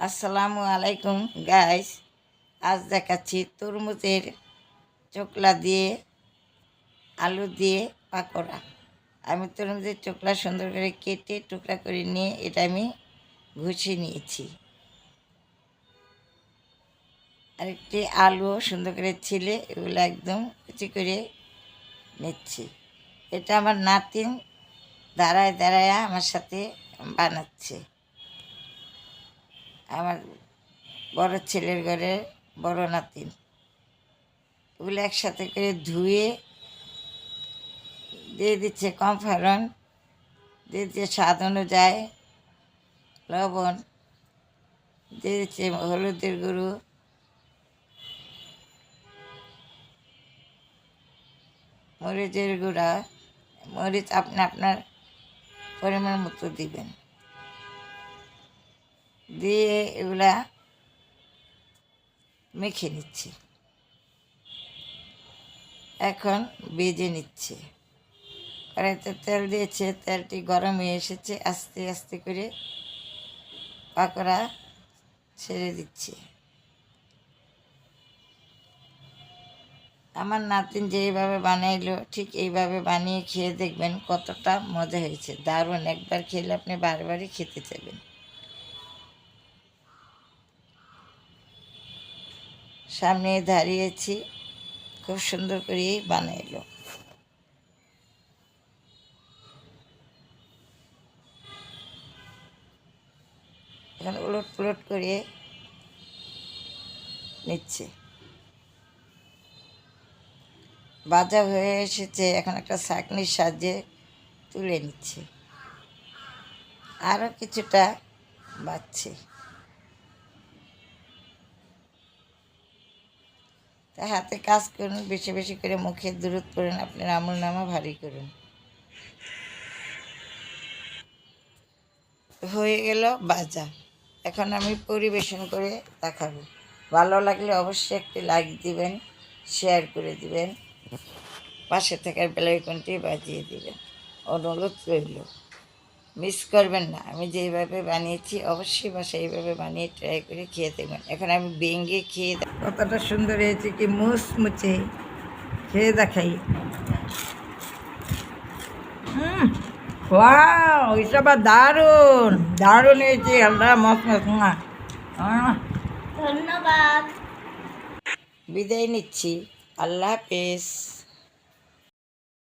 আসসালামু আলাইকুম গাইস। আজ দেখাচ্ছি তরমুজের চোকলা দিয়ে আলু দিয়ে পাকোড়া। আমি তরমুজের চোকলা সুন্দর করে কেটে টুকরা করে নিয়ে এটা আমি ঘষে নিয়েছি। আরেকটি আলুও সুন্দর করে ছিলে এগুলো একদম কুচি করে নিচ্ছি। এটা আমার নাতিন দাঁড়ায় দাঁড়ায় আমার সাথে বানাচ্ছে। আমার বড় ছেলের ঘরে বড় নাতিন। এগুলো একসাথে করে ধুয়ে দিয়ে দিচ্ছে কর্নফ্লাওয়ার, দিয়ে দিচ্ছে স্বাদ অনুযায়ী লবণ, দিয়ে দিচ্ছে হলুদের গুঁড়ো, মরিচের গুঁড়া, মরিচ আপনি আপনার পরিমাণ মতো দিবেন। দিয়ে এগুলা মেখে নিচ্ছি। এখন ভেজে নিচ্ছে। কড়াইতে তেল দিয়েছে, তেলটি গরম হয়ে এসেছে। আস্তে আস্তে করে পাকোড়া ছেড়ে দিচ্ছে। আমার নাতিন যেইভাবে বানাইলো ঠিক এইভাবে বানিয়ে খেয়ে দেখবেন কতটা মজা হয়েছে। দারুণ, একবার খেলে আপনি বারবারই খেতে চাইবেন। সামনে দাঁড়িয়েছি, খুব সুন্দর করেই বানাইলো। এখন উলট পুলট করে নিচ্ছে। ভাজা হয়ে এসেছে, এখন একটা ছাঁকনির সাহায্যে তুলে নিচ্ছে। আরও কিছুটা বাচ্ছে। তা হাতে কাজ করুন, বেশি বেশি করে মুখে দূরত করুন, আপনার আমল নামা ভারী করুন। হয়ে গেল ভাজা। এখন আমি পরিবেশন করে দেখাবো। ভালো লাগলে অবশ্যই একটি লাইক দিবেন, শেয়ার করে দিবেন, পাশে থাকার বেল আইকনটি বাজিয়ে দিবেন। অনুরোধ রইল, মিস করবেন না। আমি যেইভাবে বানিয়েছি অবশ্যই বাসায় এইভাবে বানিয়ে ট্রাই করে খেয়ে দেখবেন। এখন আমি ভেঙে খেয়ে কতটা সুন্দর হয়েছে, কি মুচমুচে, খেয়ে দেখাই। ওয়াও, এটা আবার দারুণ দারুণ হয়েছে। আল্লাহ মত ধন্যবাদ। বিদায় নিচ্ছি। আল্লাহ হাফেজ।